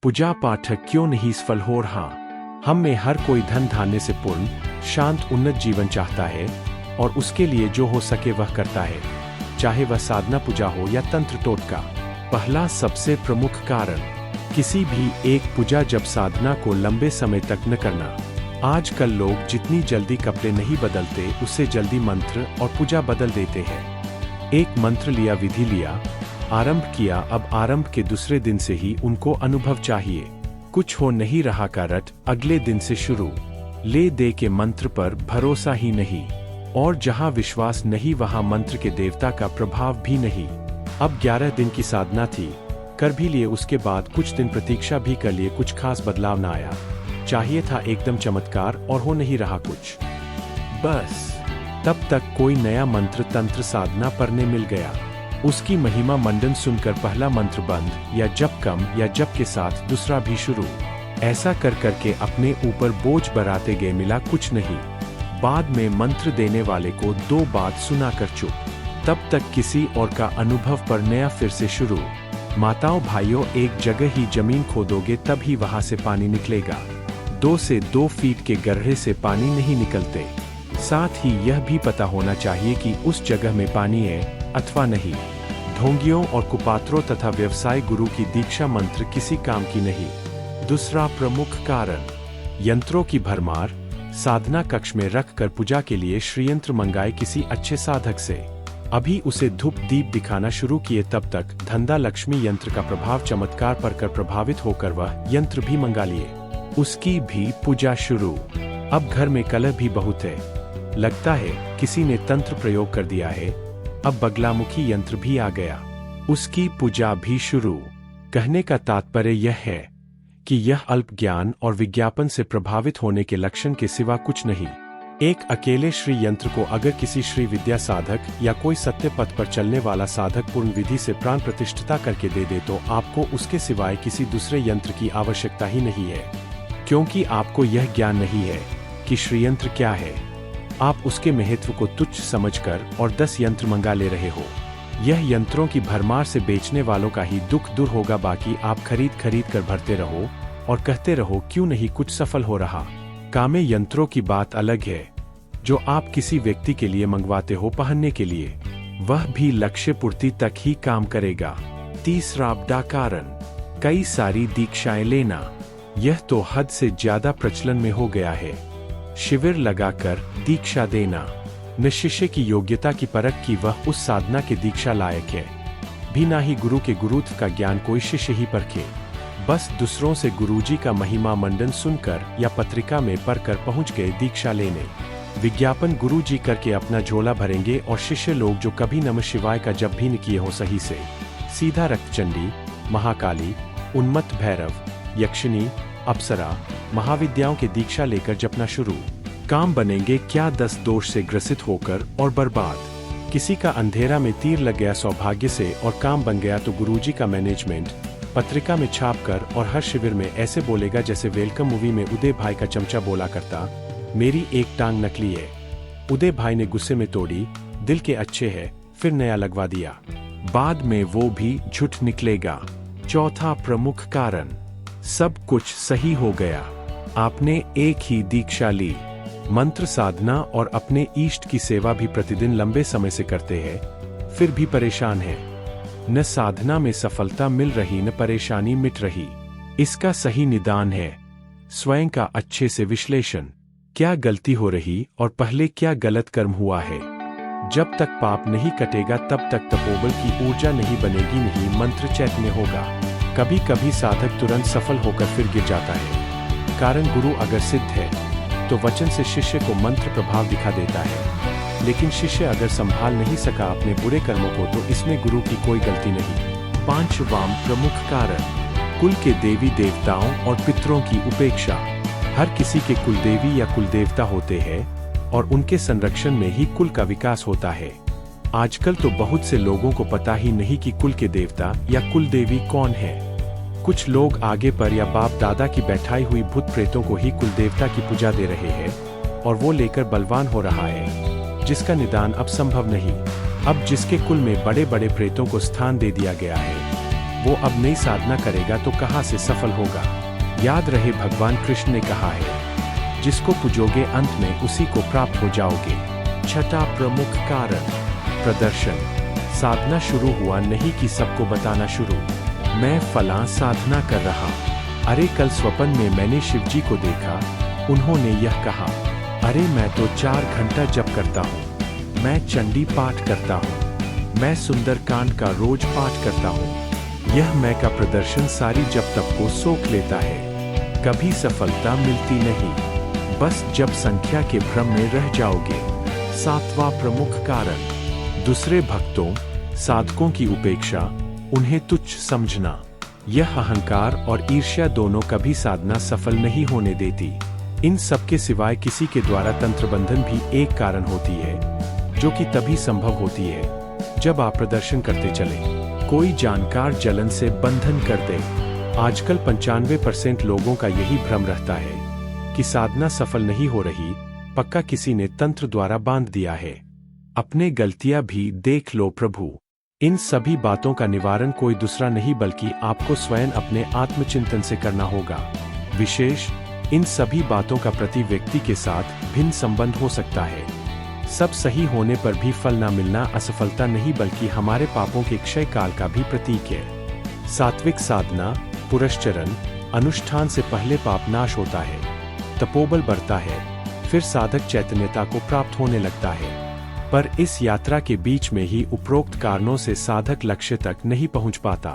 पूजा पाठ क्यों नहीं सफल हो रहा? हम में हर कोई धन धान्य से पूर्ण, शांत, उन्नत जीवन चाहता है और उसके लिए जो हो सके वह करता है, चाहे वह साधना पूजा हो या तंत्र टोटका। पहला सबसे प्रमुख कारण, किसी भी एक पूजा जब साधना को लंबे समय तक न करना। आजकल लोग जितनी जल्दी कपड़े नहीं बदलते, उससे जल्दी मंत्र और पूजा बदल देते हैं। एक मंत्र लिया, विधि लिया, आरंभ किया, अब आरंभ के दूसरे दिन से ही उनको अनुभव चाहिए। कुछ हो नहीं रहा का रट अगले दिन से शुरू। ले दे के मंत्र पर भरोसा ही नहीं, और जहां विश्वास नहीं वहां मंत्र के देवता का प्रभाव भी नहीं। अब 11 दिन की साधना थी, कर भी लिए, उसके बाद कुछ दिन प्रतीक्षा भी कर लिए, कुछ खास बदलाव न आया। चाहिए था एकदम चमत्कार और हो नहीं रहा कुछ। बस तब तक कोई नया मंत्र तंत्र साधना पढ़ने मिल गया। उसकी महिमा मंडन सुनकर पहला मंत्र बंद, या जप कम, या जप के साथ दूसरा भी शुरू। ऐसा कर करके अपने ऊपर बोझ बढ़ाते गए, मिला कुछ नहीं। बाद में मंत्र देने वाले को 2 बात सुना कर चुप। तब तक किसी और का अनुभव पर नया फिर से शुरू। माताओं भाइयों, एक जगह ही जमीन खोदोगे तब ही वहां से पानी निकलेगा। 2 से 2 फीट के गड्ढे से पानी नहीं निकलते। साथ ही यह भी पता होना चाहिए कि उस जगह में पानी है अथवा नहीं। ढोंगियों और कुपात्रों तथा व्यवसाय गुरु की दीक्षा मंत्र किसी काम की नहीं। दूसरा प्रमुख कारण, यंत्रों की भरमार। साधना कक्ष में रख कर पूजा के लिए श्रीयंत्र मंगाए किसी अच्छे साधक से। अभी उसे धूप दीप दिखाना शुरू किए, तब तक धंधा लक्ष्मी यंत्र का प्रभाव चमत्कार पढ़कर प्रभावित होकर वह यंत्र भी मंगा लिए। उसकी भी पूजा शुरू। अब घर में कलह भी बहुत है। लगता है किसी ने तंत्र प्रयोग कर दिया है। अब बगलामुखी यंत्र भी आ गया, उसकी पूजा भी शुरू। कहने का तात्पर्य यह है कि यह अल्प ज्ञान और विज्ञापन से प्रभावित होने के लक्षण के सिवा कुछ नहीं। एक अकेले श्री यंत्र को अगर किसी श्री विद्या साधक या कोई सत्य पथ पर चलने वाला साधक पूर्ण विधि से प्राण प्रतिष्ठिता करके दे दे, तो आपको उसके सिवाय किसी दूसरे यंत्र की आवश्यकता ही नहीं है, क्योंकि आपको यह ज्ञान नहीं है कि श्री यंत्र क्या है। आप उसके महत्व को तुच्छ समझकर और 10 यंत्र मंगा ले रहे हो। यह यंत्रों की भरमार से बेचने वालों का ही दुख दूर होगा, बाकी आप खरीद कर भरते रहो और कहते रहो क्यों नहीं कुछ सफल हो रहा। कामे यंत्रों की बात अलग है, जो आप किसी व्यक्ति के लिए मंगवाते हो पहनने के लिए, वह भी लक्ष्य पूर्ति तक ही काम करेगा। तीसरा बड़ा कारण, कई सारी दीक्षाएं लेना। यह तो हद से ज्यादा प्रचलन में हो गया है। शिविर लगाकर दीक्षा देना, न शिष्य की योग्यता की परख की वह उस साधना के दीक्षा लायक है, भी ना ही गुरु के गुरुत्व का ज्ञान कोई शिष्य ही परखे। बस दूसरों से गुरुजी का महिमा मंडन सुनकर या पत्रिका में पढ़कर पहुंच गए दीक्षा लेने। विज्ञापन गुरुजी करके अपना झोला भरेंगे और शिष्य लोग जो कभी नमः शिवाय का जप भी न किए हो सही से, सीधा रक्तचंडी, महाकाली, उन्मत्त भैरव, यक्षिणी, अप्सरा, महाविद्याओं के दीक्षा लेकर जपना शुरू। काम बनेंगे क्या 10 दोष से ग्रसित होकर और बर्बाद। किसी का अंधेरा में तीर लग गया सौभाग्य से और काम बन गया, तो गुरुजी का मैनेजमेंट पत्रिका में छापकर और हर शिविर में ऐसे बोलेगा जैसे वेलकम मूवी में उदय भाई का चमचा बोला करता, मेरी एक टांग नकली है। उदय भाई ने गुस्से में तोड़ी, दिल के अच्छे है, फिर नया लगवा दिया। बाद में वो भी झूठ निकलेगा। चौथा प्रमुख कारण, सब कुछ सही हो गया। आपने एक ही दीक्षा ली, मंत्र साधना और अपने इष्ट की सेवा भी प्रतिदिन लंबे समय से करते हैं, फिर भी परेशान है। न साधना में सफलता मिल रही, न परेशानी मिट रही। इसका सही निदान है स्वयं का अच्छे से विश्लेषण। क्या गलती हो रही और पहले क्या गलत कर्म हुआ है। जब तक पाप नहीं कटेगा तब तक तपोबल की ऊर्जा नहीं बनेगी, नहीं मंत्र चैतन्य होगा। कभी कभी साधक तुरंत सफल होकर फिर गिर जाता है, कारण गुरु अगर सिद्ध है तो वचन से शिष्य को मंत्र प्रभाव दिखा देता है, लेकिन शिष्य अगर संभाल नहीं सका अपने बुरे कर्मों को, तो इसमें गुरु की कोई गलती नहीं। पांचवां प्रमुख कारण, कुल के देवी देवताओं और पितरों की उपेक्षा। हर किसी के कुल देवी या कुल देवता होते हैं और उनके संरक्षण में ही कुल का विकास होता है। आजकल तो बहुत से लोगों को पता ही नहीं कि कुल के देवता या कुल देवी कौन है। कुछ लोग आगे पर या बाप दादा की बैठाई हुई भूत प्रेतों को ही कुल देवता की पूजा दे रहे हैं और वो लेकर बलवान हो रहा है, जिसका निदान अब संभव नहीं। अब जिसके कुल में बड़े बड़े प्रेतों को स्थान दे दिया गया है, वो अब नई साधना करेगा तो कहाँ से सफल होगा। याद रहे भगवान कृष्ण ने कहा है, जिसको पूजोगे अंत में उसी को प्राप्त हो जाओगे। छठा प्रमुख कारण, प्रदर्शन। साधना शुरू हुआ नहीं कि सबको बताना शुरू, मैं फलां साधना कर रहा। अरे कल स्वप्न में मैंने शिवजी को देखा, उन्होंने यह कहा। अरे मैं तो 4 घंटा जप करता हूँ, मैं चंडी पाठ करता हूँ, मैं सुंदरकांड का रोज पाठ करता हूँ। यह मैं का प्रदर्शन सारी जप तप को सोख लेता है, कभी सफलता मिलती नहीं, बस जब संख्या के भ्रम में रह जाओगे। सातवां प्रमुख कारण, दूसरे भक्तों साधकों की उपेक्षा, उन्हें तुच्छ समझना। यह अहंकार और ईर्ष्या दोनों कभी साधना सफल नहीं होने देती। इन सब के सिवाय किसी के द्वारा तंत्र बंधन भी एक कारण होती है, जो कि तभी संभव होती है जब आप प्रदर्शन करते चले, कोई जानकार जलन से बंधन कर दे। आजकल 95% लोगों का यही भ्रम रहता है कि साधना सफल नहीं हो रही, पक्का किसी ने तंत्र द्वारा बांध दिया है। अपने गलतियां भी देख लो प्रभु। इन सभी बातों का निवारण कोई दूसरा नहीं बल्कि आपको स्वयं अपने आत्मचिंतन से करना होगा। विशेष इन सभी बातों का प्रति व्यक्ति के साथ भिन्न संबंध हो सकता है। सब सही होने पर भी फल न मिलना असफलता नहीं बल्कि हमारे पापों के क्षय काल का भी प्रतीक है। सात्विक साधना, पुरस्चरण, अनुष्ठान से पहले पाप नाश होता है, तपोबल बढ़ता है, फिर साधक चैतन्यता को प्राप्त होने लगता है। पर इस यात्रा के बीच में ही उपरोक्त कारणों से साधक लक्ष्य तक नहीं पहुंच पाता।